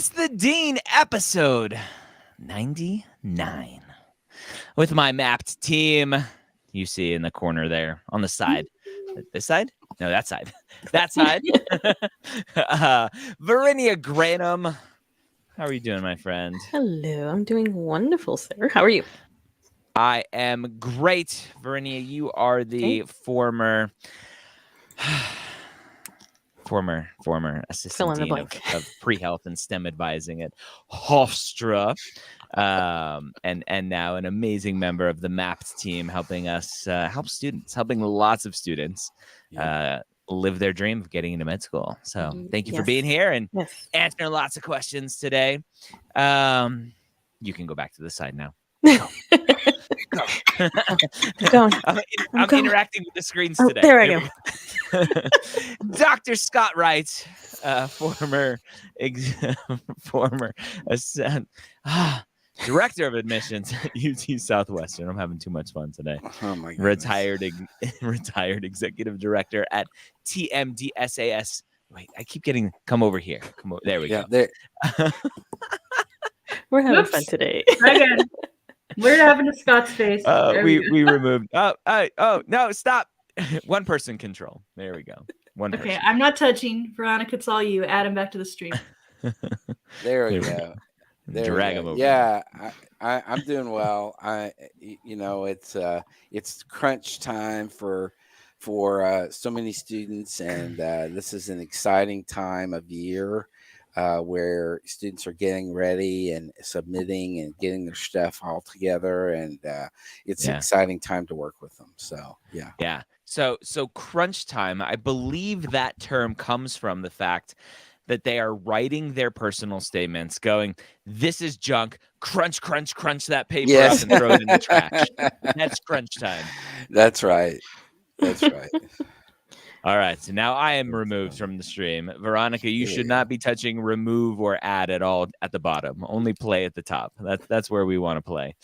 Ask the Dean, episode 99. With my mapped team, you see in the corner there on the side. This side? No, that side. That side. Varinia Grannum. How are you doing, my friend? Hello, I'm doing wonderful, sir. How are you? I am great. Varinia, you are the former assistant dean of Prehealth and STEM advising at Hofstra, and now an amazing member of the MAPT team, helping us helping lots of students live their dream of getting into med school. So thank you for being here and answering lots of questions today. You can go back to the side now. Go. I'm interacting with the screens today. There I go. Dr. Scott Wright, former director of admissions at UT Southwestern. I'm having too much fun today. Oh my goodness. Retired executive director at TMDSAS. Wait, I keep getting. Come over here. Come over. There we go. We're having fun today. Again. We're having a Scott's face. We removed. Oh no! Stop. One person control. There we go. One person. Okay, I'm not touching. Veronica, it's all you. Add him back to the stream. There we go. Drag him over. Yeah, I'm doing well. It's crunch time for so many students, and this is an exciting time of year. Where students are getting ready and submitting and getting their stuff all together, and it's an exciting time to work with them. So yeah. So crunch time. I believe that term comes from the fact that they are writing their personal statements, going, "This is junk. Crunch, crunch, crunch that paper up and throw it in the trash." That's crunch time. That's right. That's right. All right, so now I am removed from the stream. Veronica, you should not be touching remove or add at all at the bottom. Only play at the top. That's where we want to play.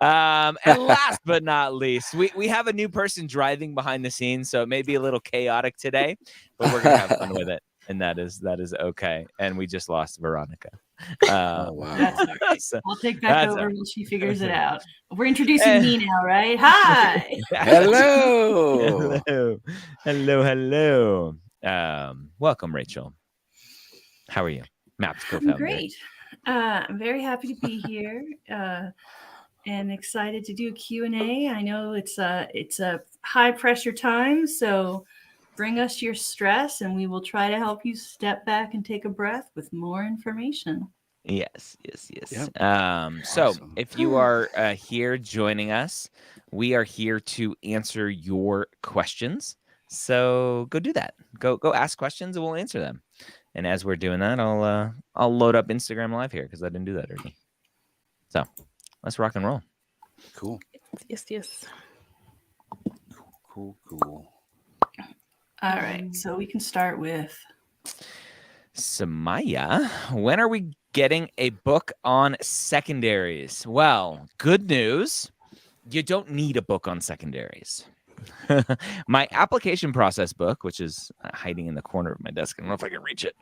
And last but not least, we have a new person driving behind the scenes, so it may be a little chaotic today, but we're gonna have fun with it, and that is okay. And we just lost Veronica. Wow. That's all right. I'll take back over when she figures it out. We're introducing me now, right? Hi. Hello. Hello. Welcome, Rachel. How are you? MAPS co-founder. Great. I'm very happy to be here and excited to do a Q&A. I know it's a high pressure time, so bring us your stress and we will try to help you step back and take a breath with more information. Yes. Yep. So if you are here joining us, we are here to answer your questions. So go do that. Go ask questions and we'll answer them. And as we're doing that, I'll load up Instagram Live here because I didn't do that already. So let's rock and roll. Cool. Yes. Cool. All right, so we can start with Samaya. When are we getting a book on secondaries? Well, good news. You don't need a book on secondaries. My application process book, which is hiding in the corner of my desk. I don't know if I can reach it.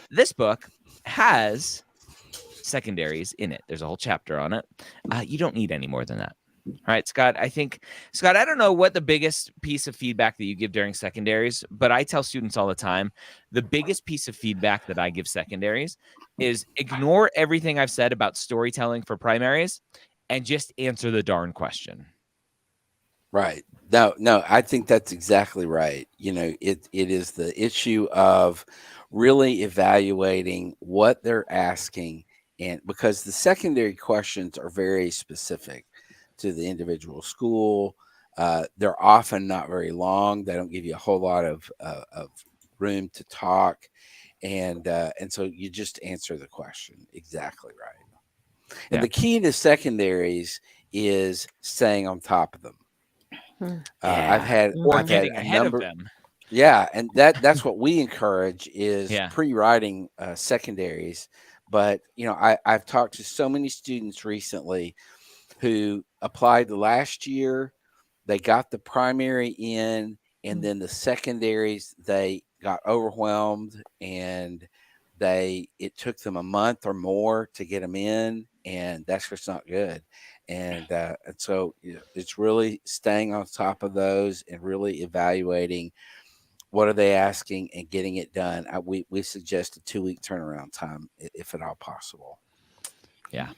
This book has secondaries in it. There's a whole chapter on it. You don't need any more than that. All right, Scott, I don't know what the biggest piece of feedback that you give during secondaries, but I tell students all the time, the biggest piece of feedback that I give secondaries is ignore everything I've said about storytelling for primaries and just answer the darn question. Right. No, I think that's exactly right. It is the issue of really evaluating what they're asking, and because the secondary questions are very specific to the individual school. They're often not very long. They don't give you a whole lot of room to talk. And so you just answer the question exactly right. And the key to secondaries is staying on top of them. I've had getting ahead of them. Yeah, and that's what we encourage is pre-writing secondaries. But I've talked to so many students recently who applied the last year, they got the primary in, and then the secondaries they got overwhelmed, and it took them a month or more to get them in, and that's just not good. And so it's really staying on top of those and really evaluating what are they asking and getting it done. We suggest a 2-week turnaround time if at all possible. Yeah.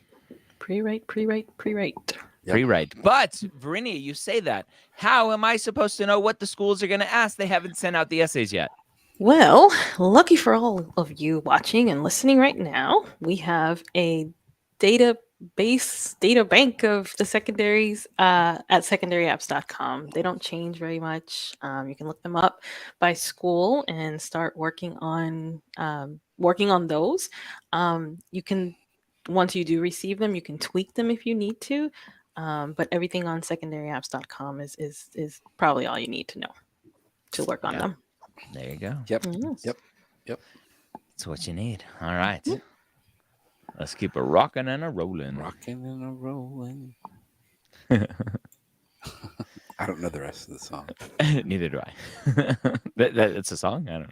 Pre-write. Yep. Pre-write. But Varinia, you say that. How am I supposed to know what the schools are going to ask? They haven't sent out the essays yet. Well, lucky for all of you watching and listening right now, we have a data bank of the secondaries at secondaryapps.com. They don't change very much. You can look them up by school and start working on those. You can, once you do receive them, you can tweak them if you need to. But everything on secondaryapps.com is probably all you need to know to work on them. There you go. Yep. Yes. Yep. That's what you need. All right. Let's keep a rocking and a rolling. Rocking and a rolling. I don't know the rest of the song. Neither do I. That's a song? I don't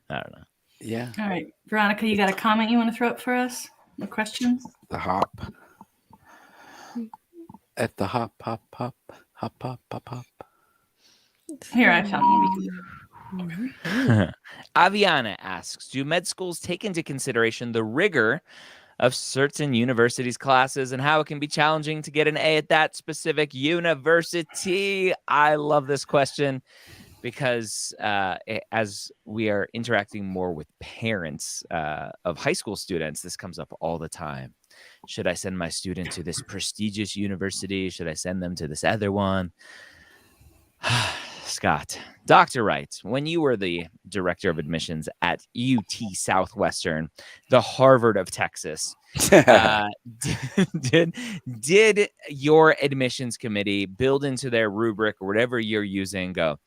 know. Yeah. All right, Veronica, you got a comment you want to throw up for us? No questions? The hop. At the hop. Here, I found one. Aviana asks, do med schools take into consideration the rigor of certain universities' classes and how it can be challenging to get an A at that specific university? I love this question because as we are interacting more with parents of high school students, this comes up all the time. Should I send my student to this prestigious university? Should I send them to this other one? Scott, Dr. Wright, when you were the director of admissions at UT Southwestern, the Harvard of Texas, did your admissions committee build into their rubric or whatever you're using, go,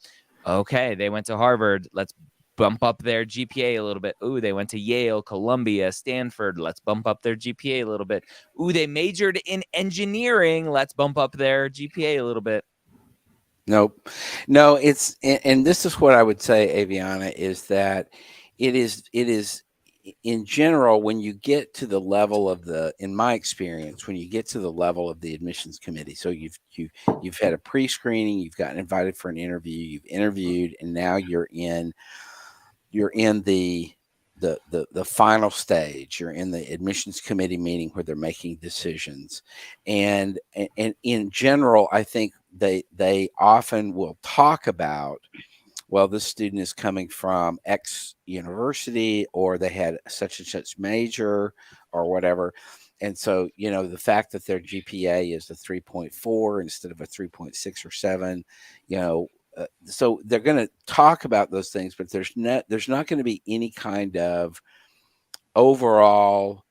okay, they went to Harvard, let's bump up their GPA a little bit. Ooh, they went to Yale, Columbia, Stanford, let's bump up their GPA a little bit. Ooh, they majored in engineering, let's bump up their GPA a little bit. Nope. No, and this is what I would say, Aviana, is that it is in general, when you get to the level of in my experience, when you get to the level of the admissions committee, so you've had a pre-screening, you've gotten invited for an interview, you've interviewed, and now you're in the final stage. You're in the admissions committee meeting where they're making decisions, and in general, I think they often will talk about, well, this student is coming from X university, or they had such and such major, or whatever. And so, the fact that their GPA is a 3.4 instead of a 3.6 or 7, so they're going to talk about those things, but there's not going to be any kind of overall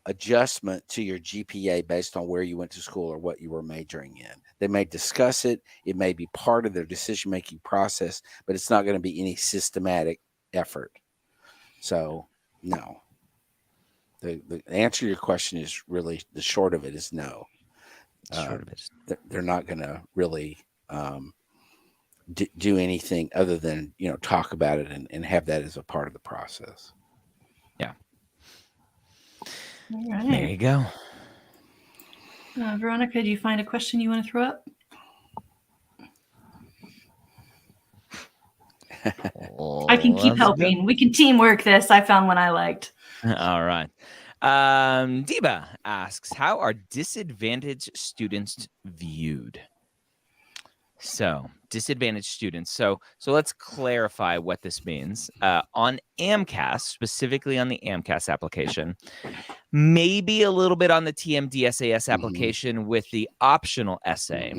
adjustment to your GPA based on where you went to school or what you were majoring in. They may discuss it. It may be part of their decision-making process, but it's not going to be any systematic effort. So, no. The answer to your question is really, the short of it is no. They're not going to really do anything other than, talk about it and have that as a part of the process. Yeah. All right. There you go. Veronica, do you find a question you want to throw up? I can keep helping. We can teamwork this. I found one I liked. All right. Deba asks, how are disadvantaged students viewed? So disadvantaged students. So let's clarify what this means. On AMCAS, specifically on the AMCAS application, maybe a little bit on the TMDSAS application with the optional essay.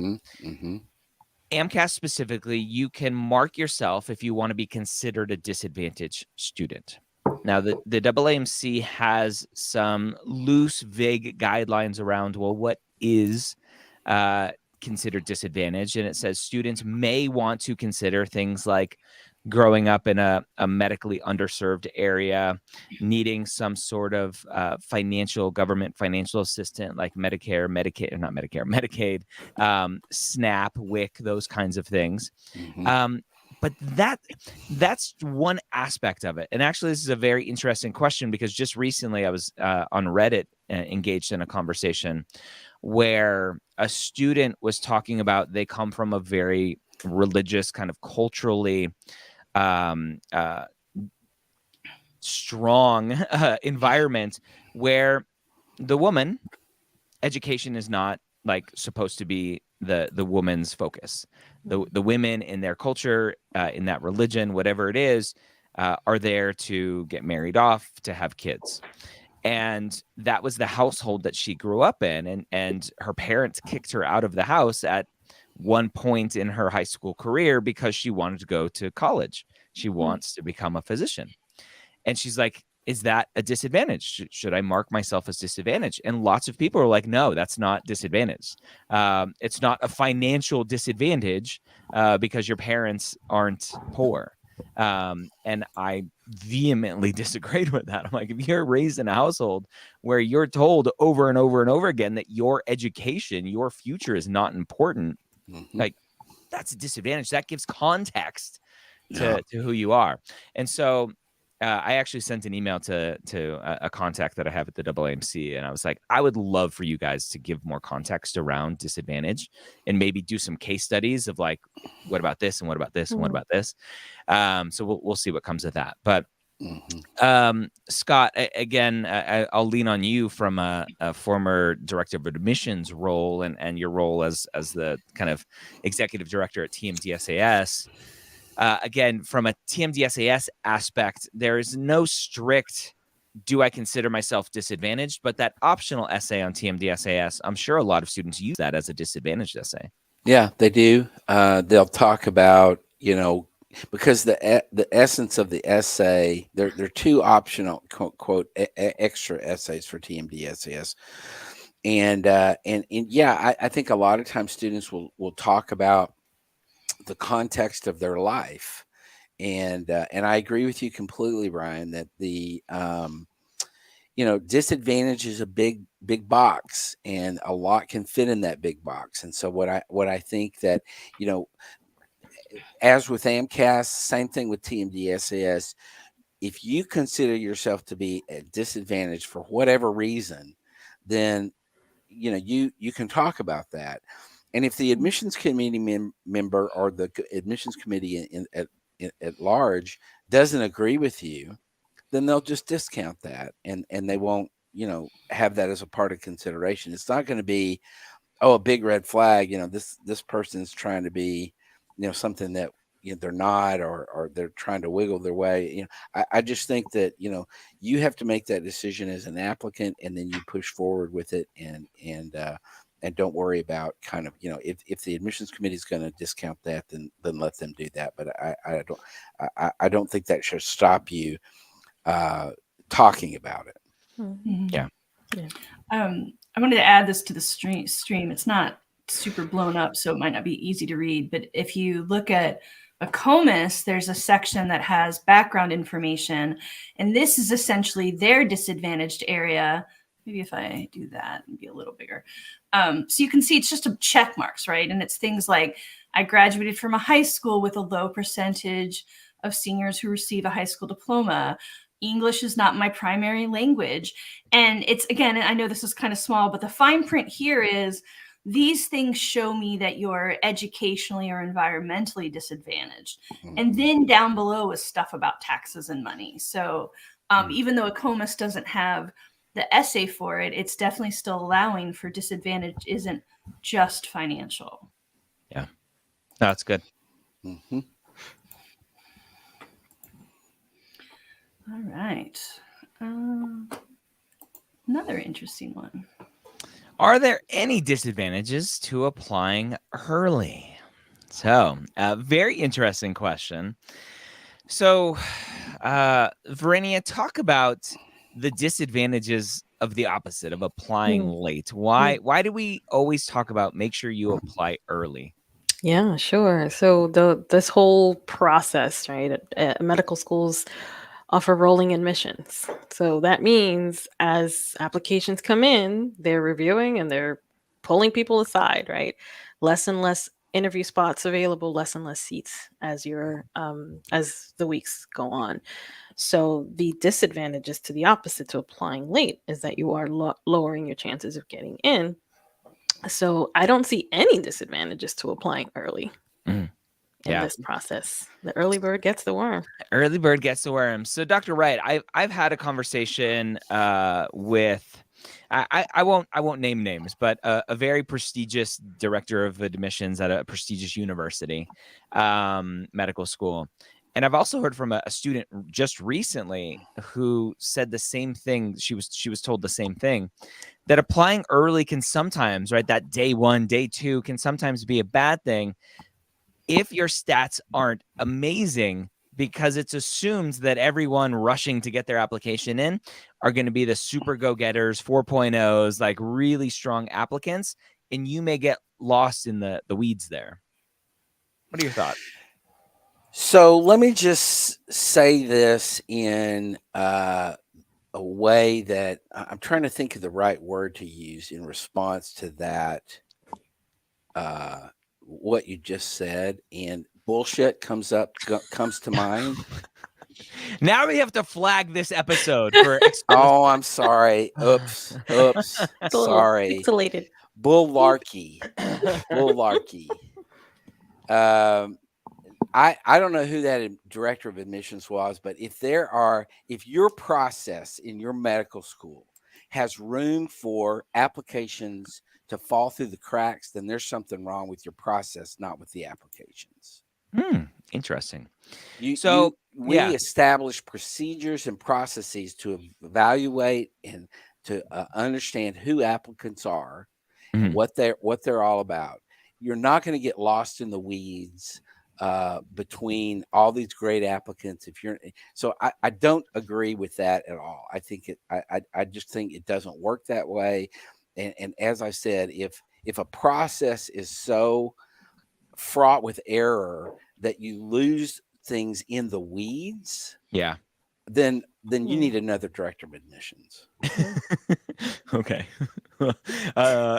AMCAS specifically, you can mark yourself if you want to be considered a disadvantaged student. Now, the AAMC has some loose, vague guidelines around, well, what is considered disadvantaged? And it says students may want to consider things like growing up in a medically underserved area, needing some sort of government financial assistance like Medicaid, SNAP, WIC, those kinds of things. but that's one aspect of it. And actually, this is a very interesting question, because just recently I was on Reddit engaged in a conversation where a student was talking about they come from a very religious, kind of culturally strong environment, where the woman education is not like supposed to be the woman's focus. The women in their culture, in that religion, whatever it is, are there to get married off, to have kids. And that was the household that she grew up in. And her parents kicked her out of the house at one point in her high school career because she wanted to go to college. She wants to become a physician. And she's like, is that a disadvantage? Should I mark myself as disadvantaged? And lots of people are like, no, that's not disadvantaged. It's not a financial disadvantage because your parents aren't poor. And I vehemently disagreed with that. I'm like, if you're raised in a household where you're told over and over and over again that your education, your future is not important, like that's a disadvantage. That gives context to who you are. And so I actually sent an email to a contact that I have at the AAMC, and I was like, I would love for you guys to give more context around disadvantage and maybe do some case studies of like, what about this and what about this and what about this? So we'll see what comes of that. But Scott, again, I'll lean on you from a former director of admissions role and your role as the kind of executive director at TMDSAS. Again, from a TMDSAS aspect, there is no strict, do I consider myself disadvantaged? But that optional essay on TMDSAS, I'm sure a lot of students use that as a disadvantaged essay. Yeah, they do. They'll talk about, because the essence of the essay, there are two optional quote extra essays for TMDSAS. And yeah, I think a lot of times students will talk about the context of their life, and I agree with you completely, Brian, that the disadvantage is a big box, and a lot can fit in that big box. And so what I think that as with AMCAS, same thing with TMDSAS, if you consider yourself to be a disadvantage for whatever reason, then you can talk about that. And if the admissions committee member or the admissions committee at large doesn't agree with you, then they'll just discount that, and they won't, have that as a part of consideration. It's not going to be, a big red flag. This person's trying to be, something that they're not, or they're trying to wiggle their way. I just think that you have to make that decision as an applicant, and then you push forward with it, and don't worry about kind of, if the admissions committee is going to discount that, then let them do that. But I don't think that should stop you talking about it. Yeah. I wanted to add this to the stream. It's not super blown up, so it might not be easy to read. But if you look at AACOMAS, there's a section that has background information, and this is essentially their disadvantaged area. Maybe if I do that and be a little bigger. So you can see it's just a check marks, right? And it's things like, I graduated from a high school with a low percentage of seniors who receive a high school diploma. English is not my primary language. And it's, again, I know this is kind of small, but the fine print here is these things show me that you're educationally or environmentally disadvantaged. And then down below is stuff about taxes and money. So even though AACOMAS doesn't have the essay for it, it's definitely still allowing for disadvantage isn't just financial. Yeah, that's good. All right. Another interesting one. Are there any disadvantages to applying early? So, very interesting question. So, Varinia, talk about the disadvantages of the opposite of applying late. Why do we always talk about make sure you apply early? Yeah, sure. So this whole process, right, at medical schools offer rolling admissions. So that means as applications come in, they're reviewing and they're pulling people aside, right? Less and less interview spots available, less and less seats as as the weeks go on. So the disadvantage is to the opposite to applying late, is that you are lowering your chances of getting in. So I don't see any disadvantages to applying early Mhm. in Yeah. this process. The early bird gets the worm. Early bird gets the worm. So, Dr. Wright, I've had a conversation with I won't name names, but a very prestigious director of admissions at a prestigious university, medical school. And I've also heard from a student just recently who said the same thing. She was told the same thing, that applying early can sometimes, right, that day one, day two can sometimes be a bad thing if your stats aren't amazing, because it's assumed that everyone rushing to get their application in are going to be the super go-getters, 4.0s, like really strong applicants, and you may get lost in the weeds there. What are your thoughts? So let me just say this in a way that I'm trying to think of the right word to use in response to that, what you just said, and bullshit comes to mind. Now we have to flag this episode for Oh, I'm sorry. Oops. It's a little Sorry. pixelated. Bullarchy. I don't know who that director of admissions was, but if your process in your medical school has room for applications to fall through the cracks, then there's something wrong with your process, not with the applications. Interesting. We establish procedures and processes to evaluate and to understand who applicants are, and what they're all about. You're not going to get lost in the weeds between all these great applicants. I don't agree with that at all. I think I just think it doesn't work that way. And as I said, if a process is so fraught with error that you lose things in the weeds, then you need another director of admissions. Okay.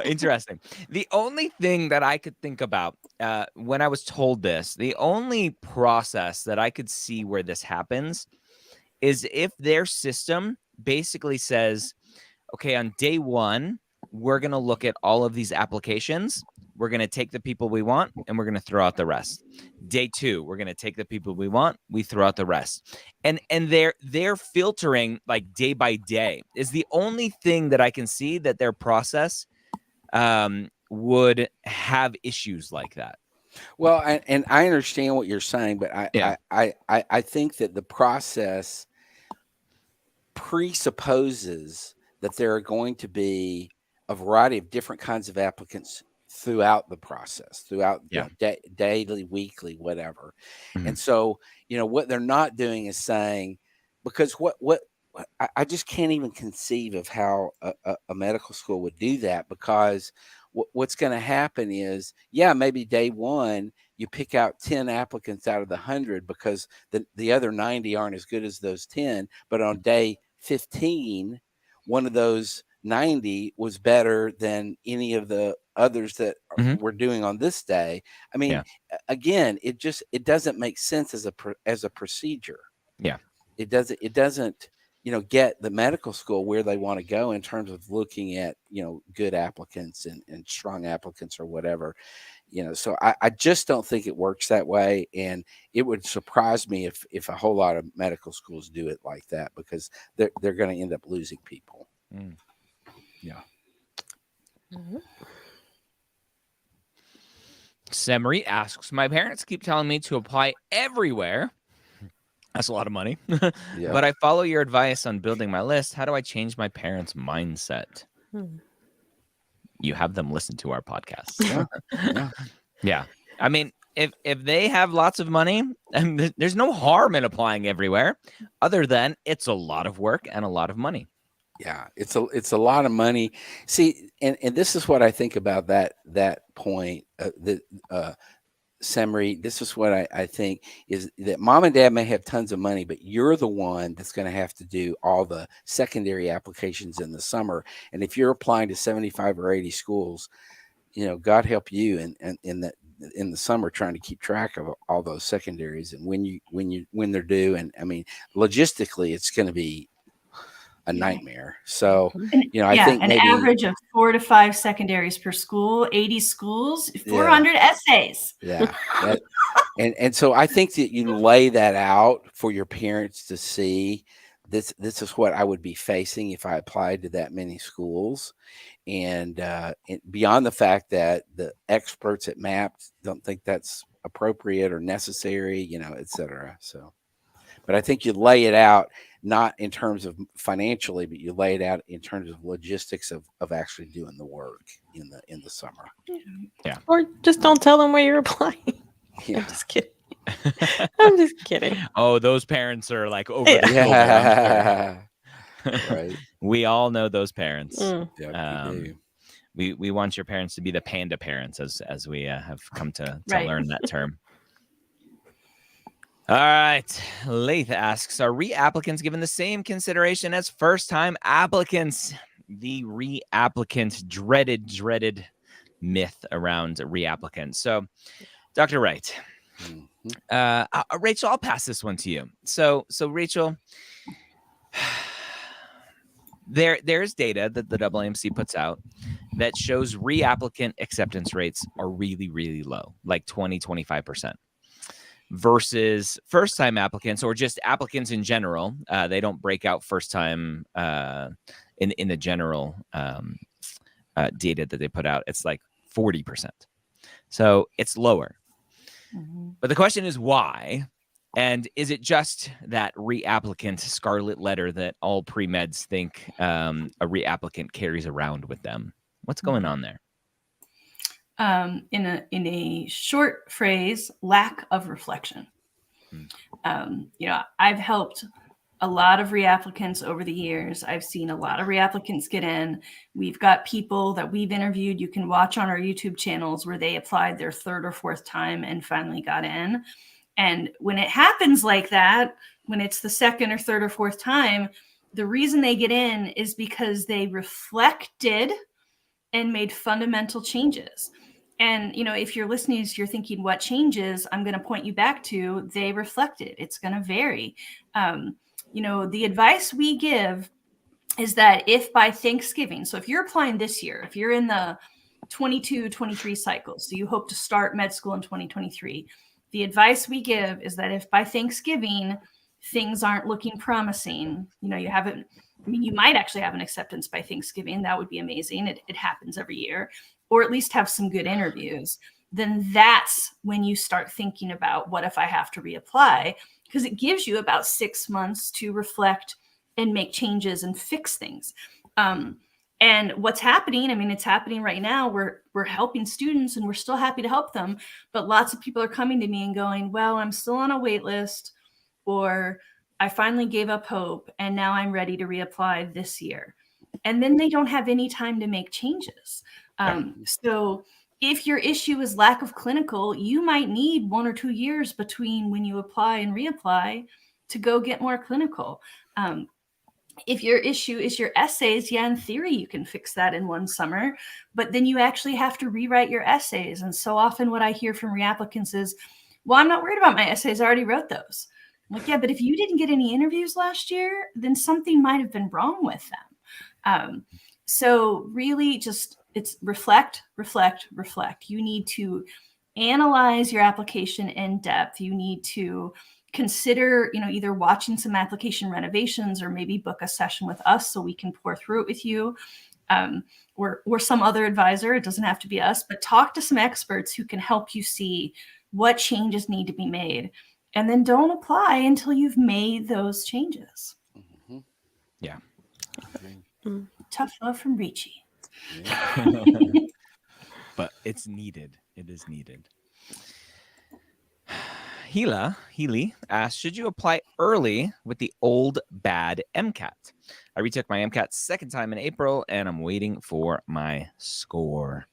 Interesting. The only thing that I could think about when I was told this, the only process that I could see where this happens is if their system basically says, okay, on day one, we're going to look at all of these applications. We're going to take the people we want, and we're going to throw out the rest. Day two, we're going to take the people we want, we throw out the rest. And they're filtering like day by day is the only thing that I can see that their process would have issues like that. Well, and I understand what you're saying, but I think that the process presupposes that there are going to be a variety of different kinds of applicants throughout the process, daily, weekly, whatever. And so, what they're not doing is saying, because what I just can't even conceive of how a medical school would do that, because what's going to happen is, maybe day one, you pick out 10 applicants out of the 100 because the other 90 aren't as good as those 10. But on day 15, one of those 90 was better than any of the others that we're doing on this day. I mean, again, it doesn't make sense as a procedure. Yeah. It doesn't, get the medical school where they want to go in terms of looking at, good applicants and strong applicants or whatever. So I just don't think it works that way. And it would surprise me if a whole lot of medical schools do it like that, because they're going to end up losing people. Yeah. Semri asks, my parents keep telling me to apply everywhere. That's a lot of money. But I follow your advice on building my list. How do I change my parents' mindset? You have them listen to our podcast. Yeah. I mean, if they have lots of money, and there's no harm in applying everywhere, other than it's a lot of work and a lot of money. Yeah, it's a lot of money. See, and this is what I think about that point. Semri, this is what I think is that mom and dad may have tons of money, but you're the one that's going to have to do all the secondary applications in the summer. And if you're applying to 75 or 80 schools, God help you, and in the summer trying to keep track of all those secondaries and when they're due. And I mean, logistically, it's going to be a nightmare. So, And, I think an maybe average of 4 to 5 secondaries per school, 80 schools, 400 essays. Yeah. And so I think that you lay that out for your parents to see. This is what I would be facing if I applied to that many schools. And beyond the fact that the experts at MAP don't think that's appropriate or necessary, et cetera. So, but I think you lay it out not in terms of financially, but you lay it out in terms of logistics of actually doing the work in the summer. Yeah. Or just don't tell them where you're applying. Yeah. I'm just kidding. I'm just kidding. Oh, those parents are like over the shoulder. I'm sure. Right. We all know those parents. Yeah, we do. We want your parents to be the panda parents, as we have come to Right. learn that term. All right. Lath asks, are reapplicants given the same consideration as first-time applicants? The reapplicant, dreaded myth around reapplicants. So, Dr. Wright, Rachel, I'll pass this one to you. So Rachel, there's data that the AAMC puts out that shows reapplicant acceptance rates are really, really low, like 20-25%. Versus first-time applicants or just applicants in general. They don't break out first-time in the general data that they put out. It's like 40%. So it's lower. Mm-hmm. But the question is why? And is it just that reapplicant scarlet letter that all pre-meds think a reapplicant carries around with them? What's going on there? In a short phrase, lack of reflection. I've helped a lot of reapplicants over the years. I've seen a lot of reapplicants get in. We've got people that we've interviewed. You can watch on our YouTube channels where they applied their third or fourth time and finally got in. And when it happens like that, when it's the second or third or fourth time, the reason they get in is because they reflected and made fundamental changes. And, if you're listening, you're thinking, what changes? I'm going to point you back to, they reflected. It's going to vary. The advice we give is that if by Thanksgiving, so if you're applying this year, if you're in the 22-23 cycle, so you hope to start med school in 2023, the advice we give is that if by Thanksgiving, things aren't looking promising, you might actually have an acceptance by Thanksgiving. That would be amazing. It happens every year. Or at least have some good interviews, then that's when you start thinking about what if I have to reapply, because it gives you about 6 months to reflect and make changes and fix things. And what's happening, it's happening right now. We're helping students and we're still happy to help them. But lots of people are coming to me and going, well, I'm still on a wait list, or I finally gave up hope and now I'm ready to reapply this year. And then they don't have any time to make changes. So if your issue is lack of clinical, you might need 1 or 2 years between when you apply and reapply to go get more clinical. If your issue is your essays, in theory, you can fix that in one summer, but then you actually have to rewrite your essays. And so often what I hear from reapplicants is, well, I'm not worried about my essays. I already wrote those. I'm like, yeah, but if you didn't get any interviews last year, then something might have been wrong with them. So really just, it's reflect. You need to analyze your application in depth. You need to consider, either watching some application renovations or maybe book a session with us so we can pour through it with you, or some other advisor. It doesn't have to be us, but talk to some experts who can help you see what changes need to be made. And then don't apply until you've made those changes. Mm-hmm. Yeah. Tough love from Richie. Yeah. But it's needed. It is needed. Healy asked, should you apply early with the old bad MCAT? I retook my MCAT second time in April, and I'm waiting for my score.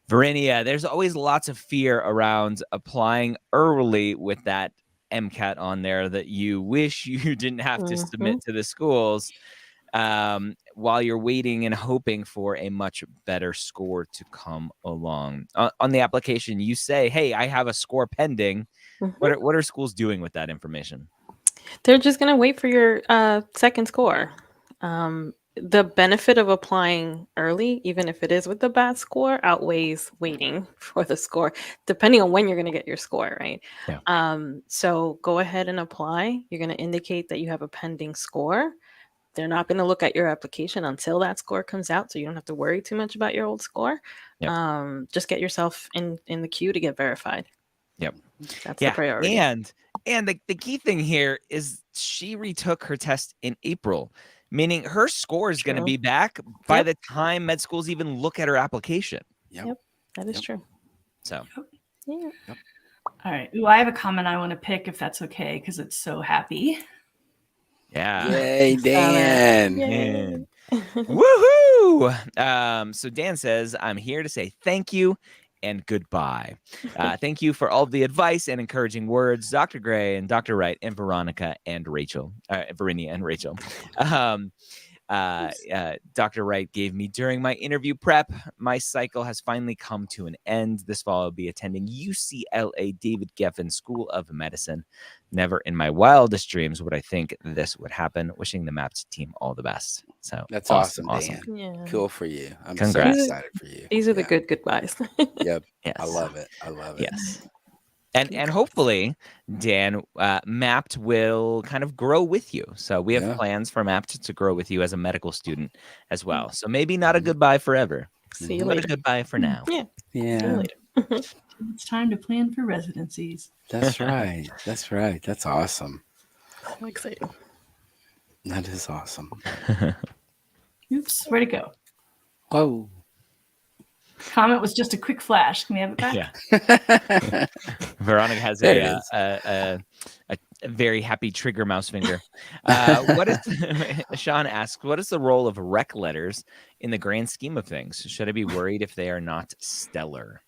Varinia, there's always lots of fear around applying early with that MCAT on there that you wish you didn't have to submit to the schools. while you're waiting and hoping for a much better score to come along. On the application, you say, hey, I have a score pending. Mhm. What are schools doing with that information? They're just going to wait for your second score. The benefit of applying early, even if it is with a bad score, outweighs waiting for the score, depending on when you're going to get your score, right? Yeah. So go ahead and apply. You're going to indicate that you have a pending score. They're not going to look at your application until that score comes out, so you don't have to worry too much about your old score. Yep. Just get yourself in the queue to get verified. Yep. That's the priority. And the key thing here is she retook her test in April, meaning her score is going to be back by the time med schools even look at her application. Yep. That is true. So, yeah. All right. Ooh, I have a comment I want to pick if that's okay, because it's so happy. Yeah. Yay, Dan. Yay. Woohoo! So Dan says, I'm here to say thank you and goodbye. Thank you for all the advice and encouraging words, Dr. Gray and Dr. Wright and Varinia and Rachel. Dr. Wright gave me during my interview prep. My cycle has finally come to an end. This fall, I'll be attending UCLA David Geffen School of Medicine. Never in my wildest dreams would I think this would happen. Wishing the MAPT team all the best. So that's awesome. Dan. Yeah. Cool for you. I'm Congrats. so excited for you. These are the good goodbyes. Yep. Yes. I love it. Yes. And hopefully, Dan, MAPT will kind of grow with you. So we have plans for MAPT to grow with you as a medical student as well. So maybe not a goodbye forever, See you but later. a goodbye for now. Yeah. See you Yeah. later. It's time to plan for residencies. That's right. That's right. That's awesome. So exciting. That is awesome. Oops, where'd it go? Whoa. Comment was just a quick flash. Can we have it back? Yeah. Veronica has There it a very happy trigger mouse finger. What is Sean asks, what is the role of rec letters in the grand scheme of things? Should I be worried if they are not stellar?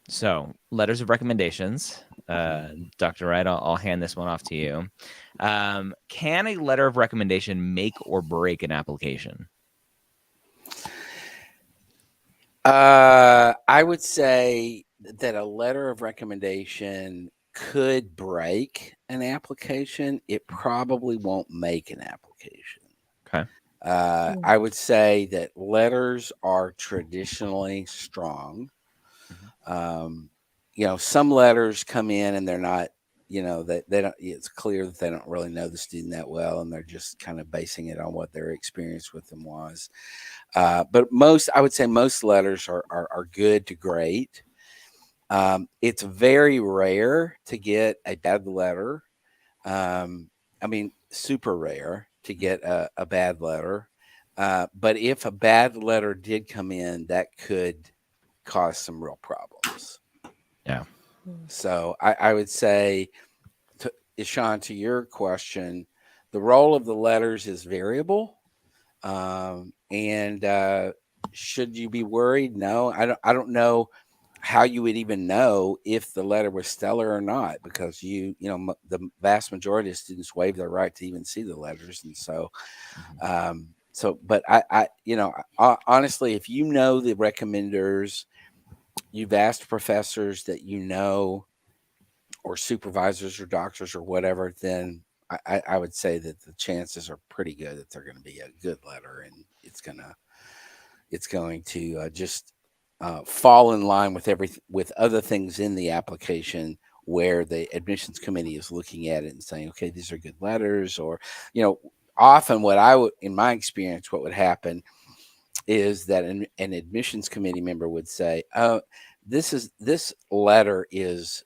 So letters of recommendations, Dr. Wright, I'll hand this one off to you. Can a letter of recommendation make or break an application? I would say that a letter of recommendation could break an application. It probably won't make an application. Okay. I would say that letters are traditionally strong. Some letters come in and they're not, they don't, it's clear that they don't really know the student that well, and they're just kind of basing it on what their experience with them was. But I would say most letters are good to great. It's very rare to get a bad letter. Super rare to get a bad letter. But if a bad letter did come in, that could cause some real problems. Yeah. So I would say, Ishan, to your question, the role of the letters is variable. And should you be worried? No, I don't know how you would even know if the letter was stellar or not, because the vast majority of students waive their right to even see the letters. And so, but I honestly, if you know the recommenders, you've asked professors that or supervisors or doctors or whatever, then I would say that the chances are pretty good that they're going to be a good letter, and it's going to just fall in line with other things in the application, where the admissions committee is looking at it and saying, okay, these are good letters. Or, often in my experience, what would happen is that an admissions committee member would say, oh, this letter is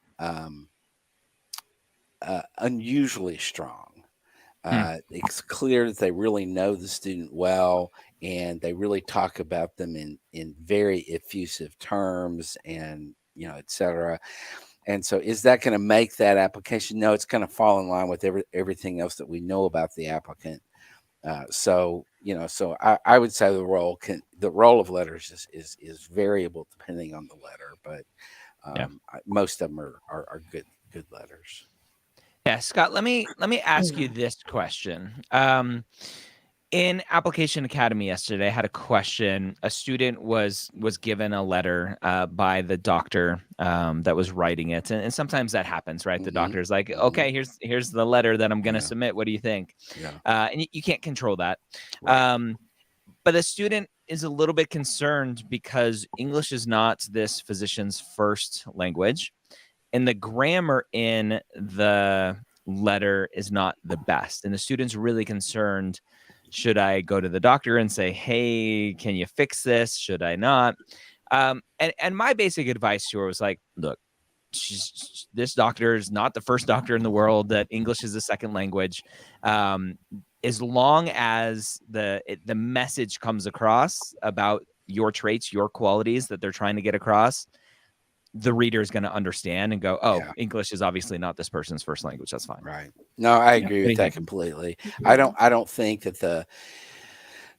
unusually strong. It's clear that they really know the student well, and they really talk about them in very effusive terms, and et cetera. And so, is that going to make that application? No, it's going to fall in line with everything else that we know about the applicant. So I would say the role of letters is variable depending on the letter, but most of them are good letters. Yeah, Scott, let me ask you this question. In Application Academy yesterday, I had a question. A student was given a letter by the doctor that was writing it, and sometimes that happens, right? The doctor's like, "Okay, here's the letter that I'm going to submit. What do you think?" Yeah. And you can't control that. Right. But the student is a little bit concerned because English is not this physician's first language, and the grammar in the letter is not the best, and the student's really concerned. Should I go to the doctor and say, "Hey, can you fix this? Should I not?" And my basic advice to her was like, "Look, this doctor is not the first doctor in the world that English is a second language. As long as the message comes across about your traits, your qualities that they're trying to get across, the reader is going to understand and go, oh, Yeah. English is obviously not this person's first language. That's fine." Right. No, I Yeah. agree What do with you that think? completely. I don't think that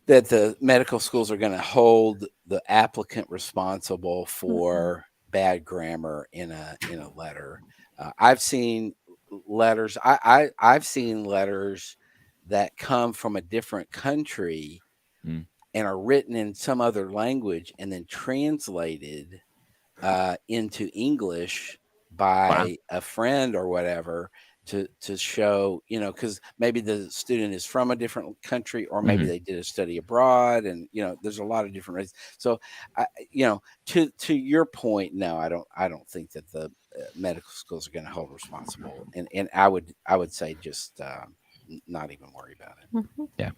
the medical schools are going to hold the applicant responsible for bad grammar in a letter. I've seen letters. I've seen letters that come from a different country Mm. and are written in some other language and then translated into English by a friend or whatever to show, because maybe the student is from a different country, or maybe they did a study abroad, and there's a lot of different reasons. So, to your point, no, I don't think that the medical schools are going to hold responsible, and I would say just not even worry about it. Yeah.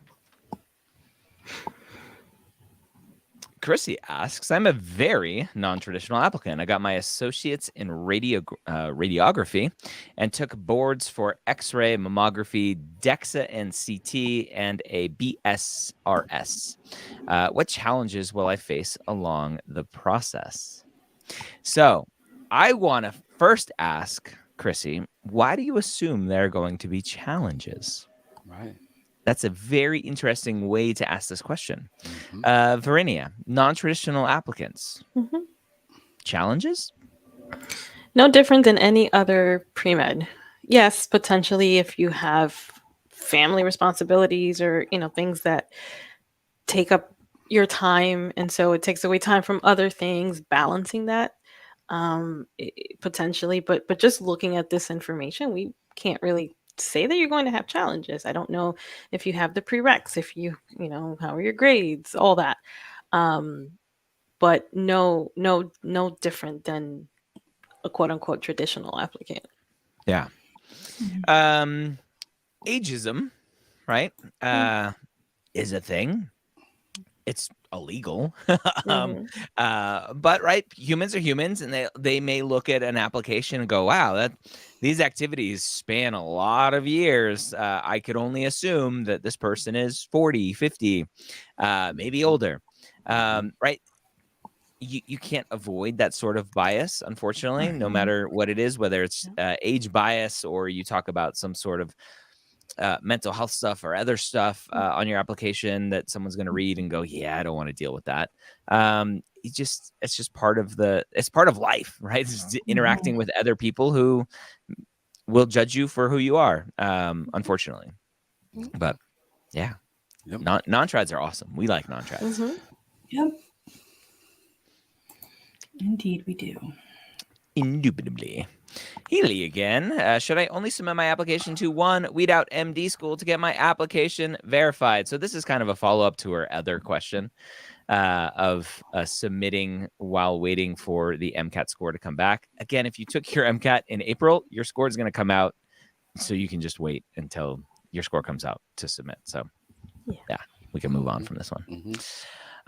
Chrissy asks, I'm a very non-traditional applicant. I got my associates in radiography and took boards for X-ray, mammography, DEXA and CT, and a BSRS. What challenges will I face along the process? So I want to first ask Chrissy, why do you assume there are going to be challenges? Right. That's a very interesting way to ask this question. Varinia, non-traditional applicants. Challenges? No different than any other pre-med. Yes, potentially if you have family responsibilities or, things that take up your time, and so it takes away time from other things, balancing that potentially. But just looking at this information, we can't really say that you're going to have challenges. I don't know if you have the prereqs, if how are your grades, all that. But no different than a quote unquote traditional applicant. Yeah. Ageism, right, is a thing. It's illegal. But right, humans are humans, and they may look at an application and go, wow, these activities span a lot of years. I could only assume that this person is 40, 50, maybe older. Right. You can't avoid that sort of bias, unfortunately, no matter what it is, whether it's age bias or you talk about some sort of mental health stuff or other stuff on your application that someone's going to read and go, yeah, I don't want to deal with that. It's just part of life, right? It's interacting with other people who will judge you for who you are, unfortunately. But yeah, non-trads are awesome. We like non-trads. Yep. Indeed, we do. Indubitably. Healy again. Should I only submit my application to one Weed Out MD school to get my application verified? So this is kind of a follow-up to her other question of submitting while waiting for the MCAT score to come back. Again, if you took your MCAT in April, your score is going to come out, so you can just wait until your score comes out to submit. So yeah, we can move on from this one.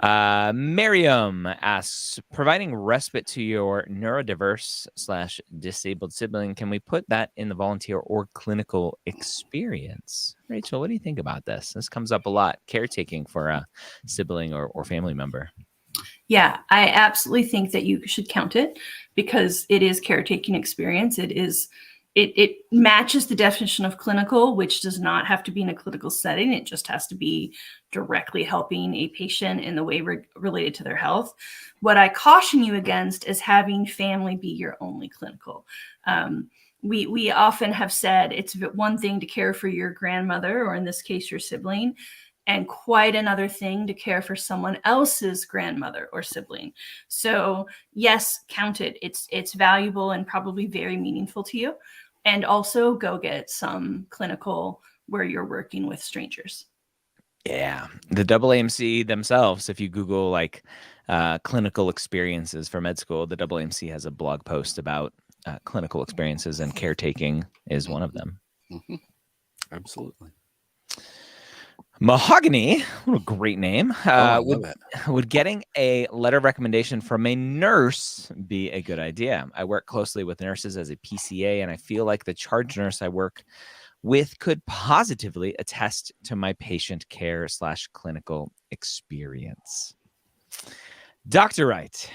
Miriam asks, providing respite to your neurodiverse/disabled sibling, can we put that in the volunteer or clinical experience? Rachel, what do you think about this? This comes up a lot, caretaking for a sibling or family member. Yeah, I absolutely think that you should count it because it is caretaking experience. It matches the definition of clinical, which does not have to be in a clinical setting. It just has to be directly helping a patient in the way related to their health. What I caution you against is having family be your only clinical. We often have said it's one thing to care for your grandmother, or in this case, your sibling, and quite another thing to care for someone else's grandmother or sibling. So yes, count it. It's valuable and probably very meaningful to you. And also go get some clinical where you're working with strangers. Yeah, the AAMC themselves, if you Google like clinical experiences for med school, the AAMC has a blog post about clinical experiences, and caretaking is one of them. Mm-hmm. Absolutely. Mahogany, what a great name. I love it. Would getting a letter of recommendation from a nurse be a good idea? I work closely with nurses as a PCA, and I feel like the charge nurse I work with could positively attest to my patient care / clinical experience. Dr. Wright,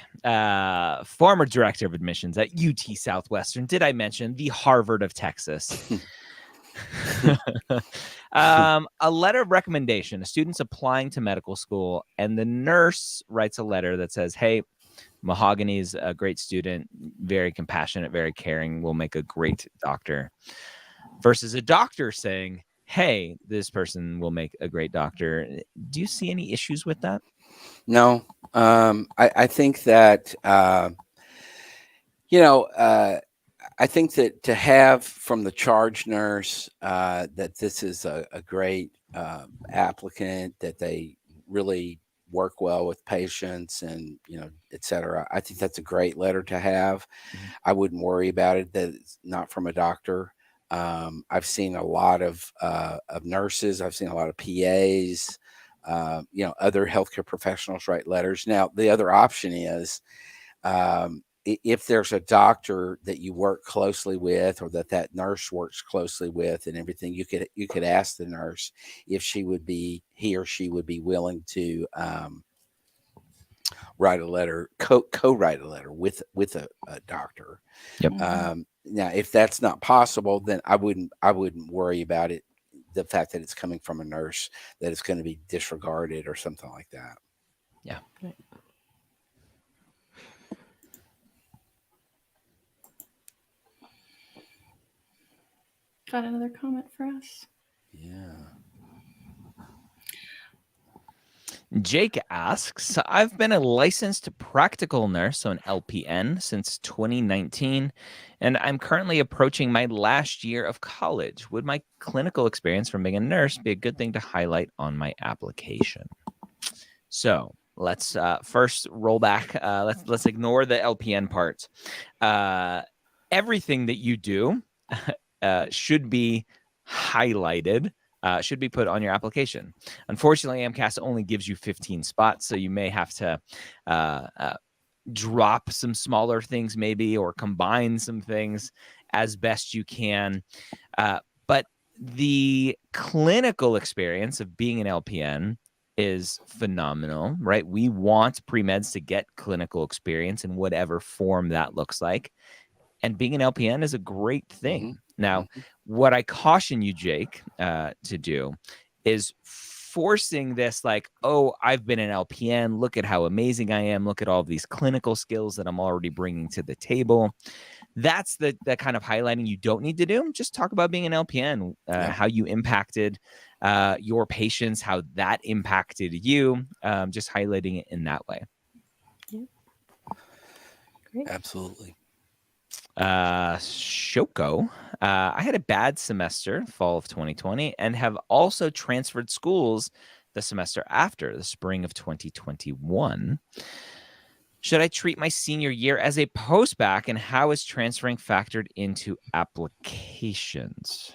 former director of admissions at UT Southwestern. Did I mention the Harvard of Texas? A letter of recommendation. A student's applying to medical school, and the nurse writes a letter that says, hey, Mahogany's a great student, very compassionate, very caring, will make a great doctor. Versus a doctor saying, hey, this person will make a great doctor. Do you see any issues with that? No. I think that, I think that to have from the charge nurse that this is a great applicant, that they really work well with patients and, et cetera. I think that's a great letter to have. Mm-hmm. I wouldn't worry about it that it's not from a doctor. I've seen a lot of nurses. I've seen a lot of PAs, other healthcare professionals write letters. Now, the other option is if there's a doctor that you work closely with, or that nurse works closely with and everything, you could ask the nurse if he or she would be willing to write a letter, co-write a letter with a doctor. Yep. Now, if that's not possible, then I wouldn't worry about it. The fact that it's coming from a nurse, that it's going to be disregarded or something like that. Yeah. Right. Got another comment for us? Yeah. Jake asks, I've been a licensed practical nurse, so an LPN, since 2019, and I'm currently approaching my last year of college. Would my clinical experience from being a nurse be a good thing to highlight on my application? So let's first roll back. Let's ignore the LPN part. Everything that you do should be highlighted. Should be put on your application. Unfortunately, AMCAS only gives you 15 spots, so you may have to drop some smaller things maybe, or combine some things as best you can. But the clinical experience of being an LPN is phenomenal, right? We want pre-meds to get clinical experience in whatever form that looks like. And being an LPN is a great thing. Mm-hmm. Now, what I caution you, Jake, to do is forcing this like, oh, I've been an LPN. Look at how amazing I am. Look at all these clinical skills that I'm already bringing to the table. That's the kind of highlighting you don't need to do. Just talk about being an LPN, how you impacted your patients, how that impacted you, just highlighting it in that way. Yeah. Great. Absolutely. Shoko, I had a bad semester, fall of 2020, and have also transferred schools the semester after, the spring of 2021. Should I treat my senior year as a post-bac, and how is transferring factored into applications?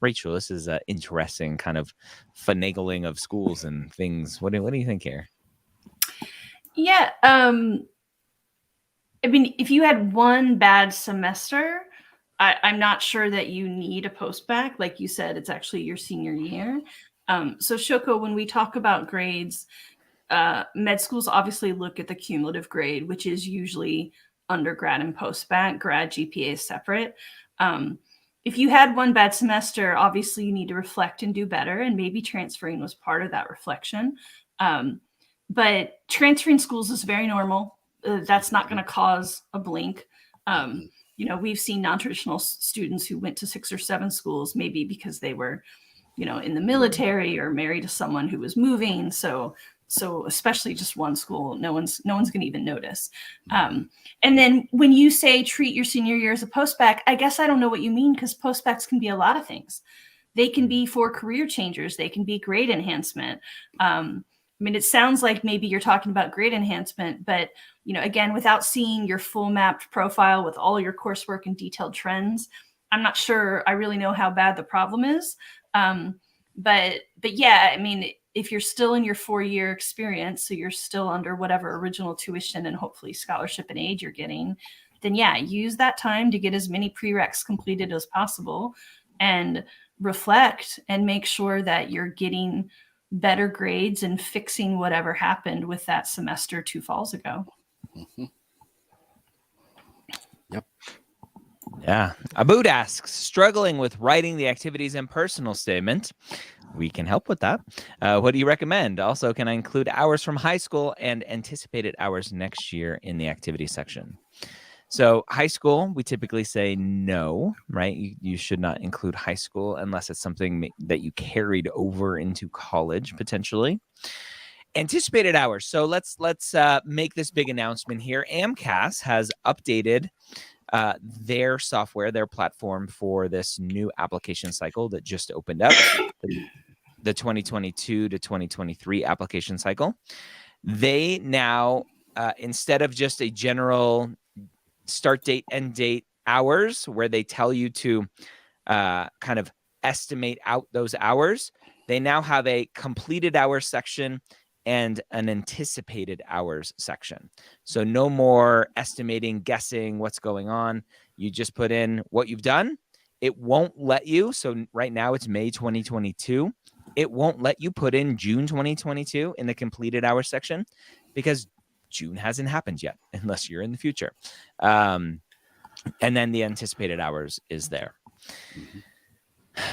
Rachel, this is an interesting kind of finagling of schools and things. What do you think here? Yeah. I mean, if you had one bad semester, I'm not sure that you need a post-bac. Like you said, it's actually your senior year. So Shoko, when we talk about grades, med schools obviously look at the cumulative grade, which is usually undergrad and post-bac. Grad GPA is separate. If you had one bad semester, obviously you need to reflect and do better, and maybe transferring was part of that reflection. But transferring schools is very normal. That's not going to cause a blink. We've seen non-traditional students who went to 6 or 7 schools, maybe because they were in the military or married to someone who was moving. So especially just one school, no one's going to even notice. And then when you say treat your senior year as a postbac, I guess I don't know what you mean, because postbacs can be a lot of things. They can be for career changers. They can be grade enhancement. It sounds like maybe you're talking about grade enhancement, but again, without seeing your full mapped profile with all your coursework and detailed trends, I'm not sure I really know how bad the problem is. But yeah, if you're still in your 4-year experience, so you're still under whatever original tuition and hopefully scholarship and aid you're getting, then yeah, use that time to get as many prereqs completed as possible and reflect and make sure that you're getting better grades and fixing whatever happened with that semester 2 falls ago. Mm-hmm. Yep. Yeah. Abood asks, struggling with writing the activities and personal statement. We can help with that. What do you recommend? Also, can I include hours from high school and anticipated hours next year in the activity section? So high school, we typically say no, right? You should not include high school unless it's something that you carried over into college potentially. Anticipated hours. So let's make this big announcement here. AMCAS has updated their software, their platform for this new application cycle that just opened up, the 2022 to 2023 application cycle. They now, instead of just a general start date, end date, hours, where they tell you to kind of estimate out those hours, they now have a completed hours section and an anticipated hours section. So no more estimating, guessing what's going on. You just put in what you've done. It won't let you. So right now it's May 2022. It won't let you put in June 2022 in the completed hours section because June hasn't happened yet, unless you're in the future. And then the anticipated hours is there. Mm-hmm.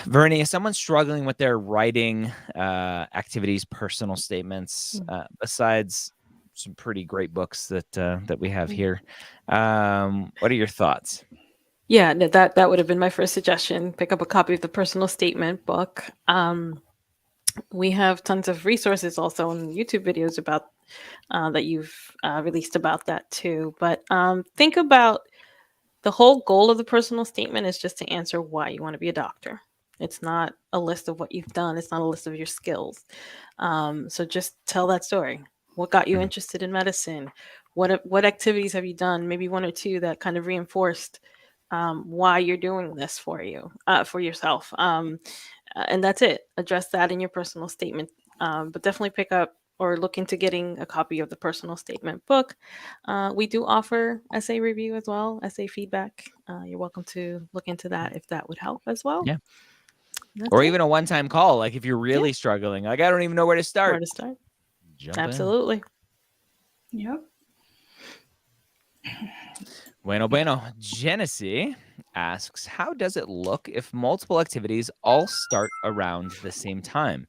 Varinia, is someone struggling with their writing activities, personal statements, besides some pretty great books that we have here? What are your thoughts? Yeah, that would have been my first suggestion. Pick up a copy of the personal statement book. We have tons of resources also on YouTube videos about that you've released about that too. But think about the whole goal of the personal statement is just to answer why you want to be a doctor. It's not a list of what you've done. It's not a list of your skills. So just tell that story. What got you interested in medicine? What activities have you done? Maybe 1 or 2 that kind of reinforced why you're doing this for yourself. And that's it. Address that in your personal statement. But definitely pick up or look into getting a copy of the personal statement book. We do offer essay review as well, essay feedback. You're welcome to look into that if that would help as well. Yeah. That's or it. even a one-time call. Like if you're really struggling, like I don't even know where to start. Where to start? Jump Absolutely. Yep. Bueno. Genesee asks, how does it look if multiple activities all start around the same time?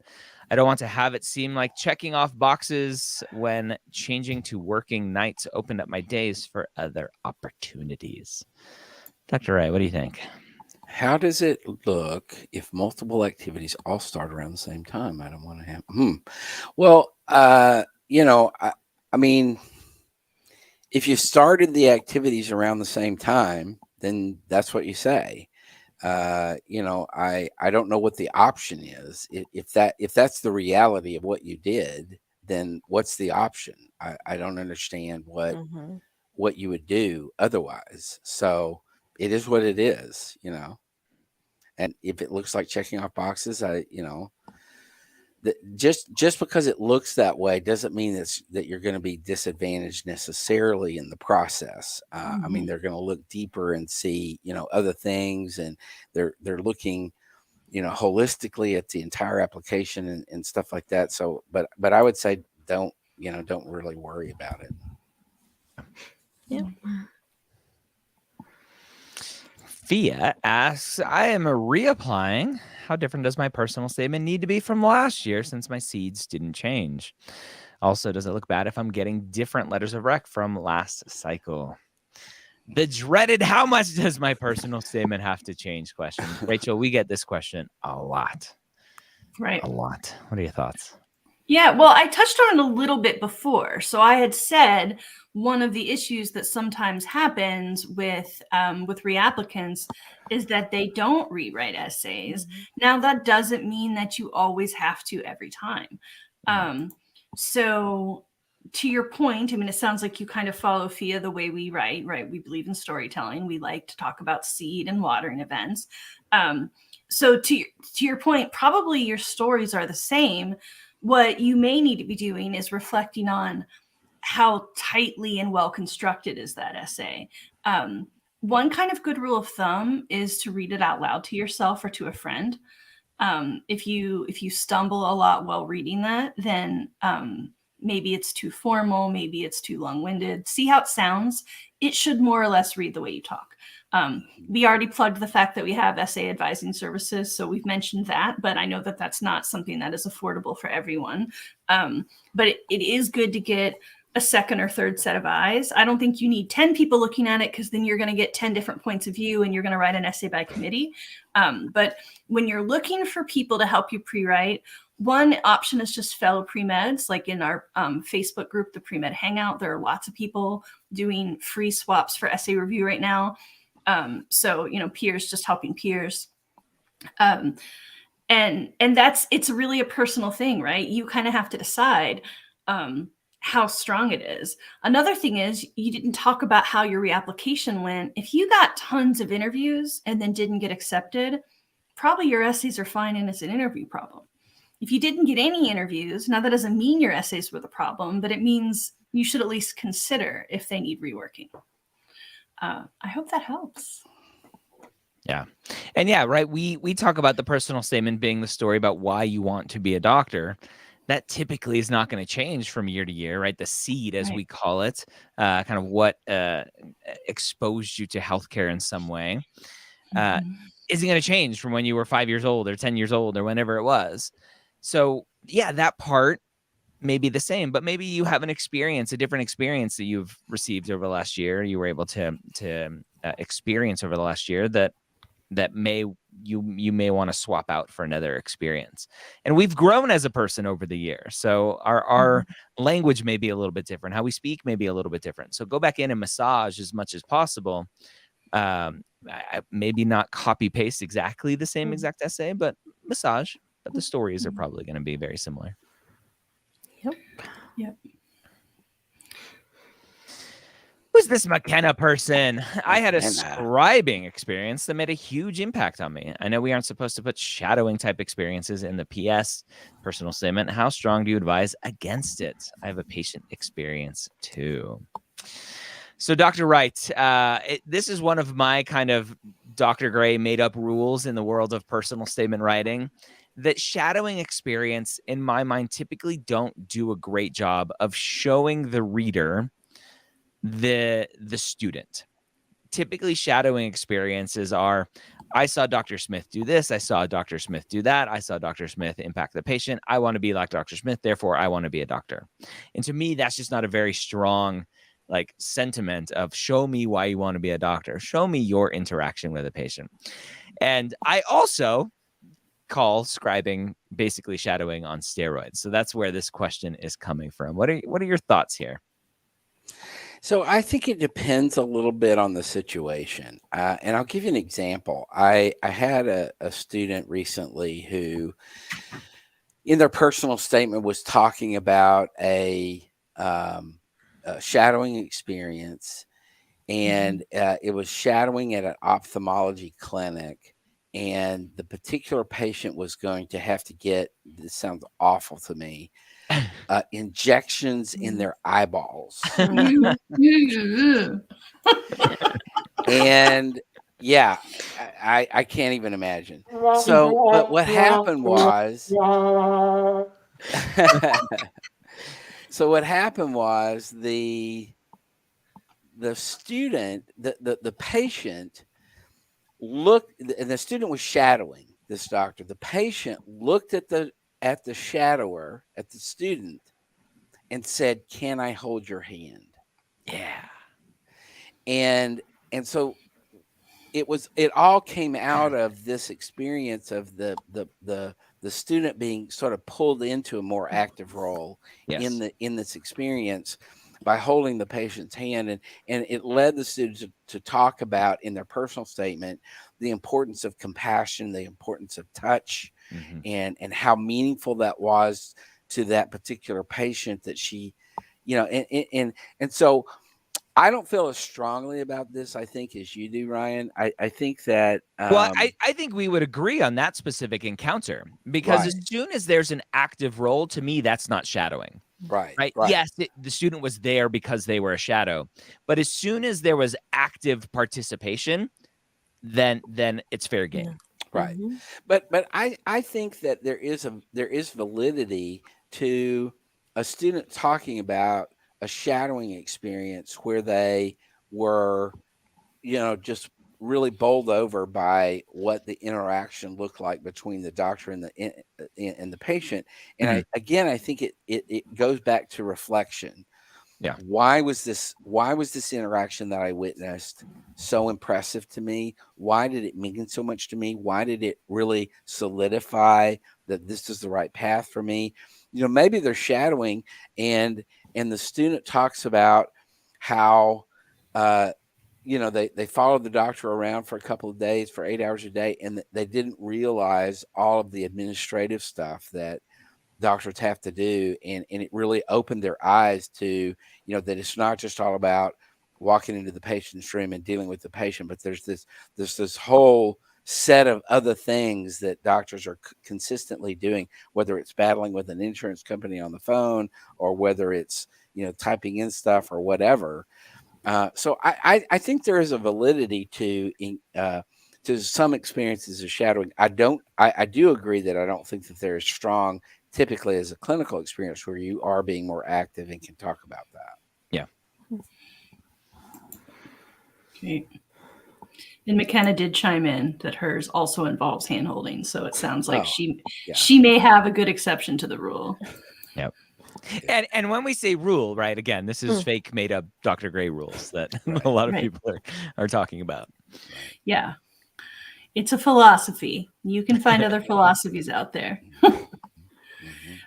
I don't want to have it seem like checking off boxes when changing to working nights opened up my days for other opportunities. Dr. Wright, what do you think? How does it look if multiple activities all start around the same time? I don't want to have. Well, I mean, if you started the activities around the same time, then that's what you say. I don't know what the option is. If that's the reality of what you did, then what's the option? I don't understand what you would do otherwise. So it is what it is, And if it looks like checking off boxes, just because it looks that way doesn't mean that you're going to be disadvantaged necessarily in the process. I mean, they're going to look deeper and see, other things, and they're looking, holistically at the entire application and stuff like that. So, but I would say don't really worry about it. Yeah. Fia asks, I am reapplying. How different does my personal statement need to be from last year since my seeds didn't change? Also, does it look bad if I'm getting different letters of rec from last cycle? The dreaded, how much does my personal statement have to change question. Rachel, we get this question a lot. Right. a lot. What are your thoughts? Yeah, well, I touched on it a little bit before. So I had said one of the issues that sometimes happens with reapplicants is that they don't rewrite essays. Now, that doesn't mean that you always have to every time. So to your point, I mean, it sounds like you kind of follow FIA the way we write, right? We believe in storytelling. We like to talk about seed and watering events. So to your point, probably your stories are the same. What you may need to be doing is reflecting on how tightly and well constructed is that essay. One kind of good rule of thumb is to read it out loud to yourself or to a friend. If you stumble a lot while reading that, then maybe it's too formal, maybe it's too long-winded. See how it sounds. It should more or less read the way you talk. We already plugged the fact that we have essay advising services, so we've mentioned that, but I know that that's not something that is affordable for everyone. But it is good to get a second or third set of eyes. I don't think you need 10 people looking at it, because then you're going to get 10 different points of view and you're going to write an essay by committee. But when you're looking for people to help you pre-write, one option is just fellow pre-meds, like in our Facebook group, the Premed Hangout. There are lots of people doing free swaps for essay review right now. So, peers just helping peers. And it's really a personal thing, right? You kind of have to decide how strong it is. Another thing is, you didn't talk about how your reapplication went. If you got tons of interviews and then didn't get accepted, probably your essays are fine and it's an interview problem. If you didn't get any interviews, now that doesn't mean your essays were the problem, but it means you should at least consider if they need reworking. I hope that helps. Yeah. And yeah, right. We talk about the personal statement being the story about why you want to be a doctor. That typically is not going to change from year to year, right? The seed, as we call it, kind of what exposed you to healthcare in some way, isn't going to change from when you were 5 years old or 10 years old or whenever it was. So yeah, that part may be the same, but maybe you have a different experience that you've received over the last year. You were able to experience over the last year that you may want to swap out for another experience. And we've grown as a person over the year. So our language may be a little bit different. How we speak may be a little bit different. So go back in and massage as much as possible. Maybe not copy paste exactly the same exact essay, but massage. But the stories are probably going to be very similar. Yep. Who's this McKenna person? I had a scribing experience that made a huge impact on me. I know we aren't supposed to put shadowing type experiences in the PS personal statement. How strong do you advise against it? I have a patient experience too. So Dr. Wright, this is one of my kind of Dr. Gray made up rules in the world of personal statement writing, that shadowing experience, in my mind, typically don't do a great job of showing the reader the student. Typically, shadowing experiences are, I saw Dr. Smith do this, I saw Dr. Smith do that, I saw Dr. Smith impact the patient, I want to be like Dr. Smith, therefore I want to be a doctor. And to me, that's just not a very strong sentiment of show me why you want to be a doctor. Show me your interaction with a patient. And I also call scribing basically shadowing on steroids. So that's where this question is coming from. What are your thoughts here? So I think it depends a little bit on the situation. And I'll give you an example. I had a student recently who, in their personal statement, was talking about a shadowing experience. And it was shadowing at an ophthalmology clinic. And the particular patient was going to have to get, this sounds awful to me, injections in their eyeballs. And yeah, I can't even imagine. So, but what happened was, the student, the patient looked, and the student was shadowing this doctor. The patient looked at the shadower, at the student, and said, "Can I hold your hand?" Yeah. And so it all came out of this experience of the the student being sort of pulled into a more active role Yes. in this experience by holding the patient's hand, and it led the students to talk about in their personal statement the importance of compassion, the importance of touch, Mhm. and how meaningful that was to that particular patient that she, and so I don't feel as strongly about this, I think, as you do, Ryan. I think that Well, I think we would agree on that specific encounter, because Right. as soon as there's an active role, to me, that's not shadowing. Right. Yes, the student was there because they were a shadow, but as soon as there was active participation, then it's fair game. Right. Mhm. But I think that there is validity to a student talking about a shadowing experience where they were, just really bowled over by what the interaction looked like between the doctor and the patient. And I think it goes back to reflection. Yeah. Why was this interaction that I witnessed so impressive to me? Why did it mean so much to me? Why did it really solidify that this is the right path for me? Maybe they're shadowing, and the student talks about how they followed the doctor around for a couple of days for 8 hours a day, and they didn't realize all of the administrative stuff that doctors have to do, and it really opened their eyes to that it's not just all about walking into the patient's room and dealing with the patient, but there's this whole set of other things that doctors are consistently doing, whether it's battling with an insurance company on the phone, or whether it's typing in stuff or whatever. So I think there is a validity to some experiences of shadowing. I do agree that I don't think that they're as strong typically as a clinical experience where you are being more active and can talk about that. Yeah. Okay. And McKenna did chime in that hers also involves hand-holding, so it sounds like she may have a good exception to the rule. Yep. And when we say rule, right, again, this is fake made up Dr. Gray rules that a lot of people are talking about. Yeah. It's a philosophy. You can find other philosophies out there.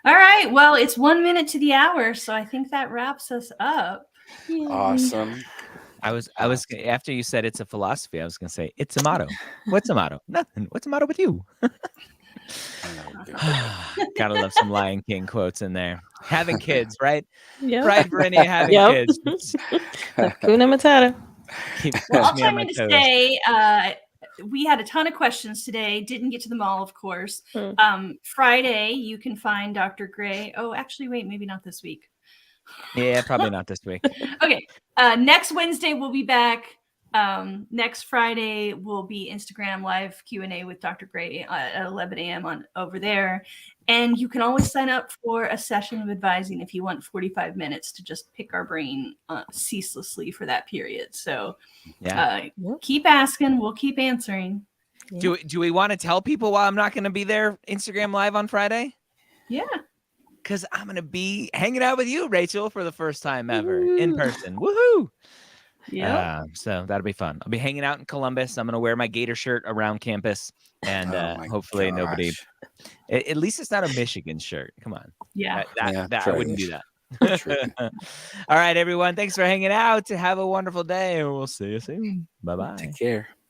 All right. Well, it's 1 minute to the hour, so I think that wraps us up. Awesome. I was after you said it's a philosophy, I was going to say it's a motto. What's a motto? Nothing. What's a motto with you? Gotta love some Lion King quotes in there. Having kids, right? Yeah. Right, Varinia, having kids. Hakuna Matata. Well, I'll chime in to say we had a ton of questions today. Didn't get to them all, of course. Friday, you can find Dr. Gray. Oh, actually, wait, maybe not this week. Yeah, probably not this week. Okay. Next Wednesday, we'll be back. Next Friday will be Instagram live Q&A with Dr. Gray at 11 a.m. over there. And you can always sign up for a session of advising if you want 45 minutes to just pick our brain ceaselessly for that period. So keep asking. We'll keep answering. Do we want to tell people why I'm not going to be there Instagram live on Friday? Yeah. Because I'm going to be hanging out with you, Rachel, for the first time ever in person. Woohoo! Yeah. So that'll be fun. I'll be hanging out in Columbus. I'm going to wear my Gator shirt around campus, and hopefully nobody. At least it's not a Michigan shirt. Come on. Yeah. I wouldn't do that. All right, everyone. Thanks for hanging out. Have a wonderful day, and we'll see you soon. Bye-bye. Take care.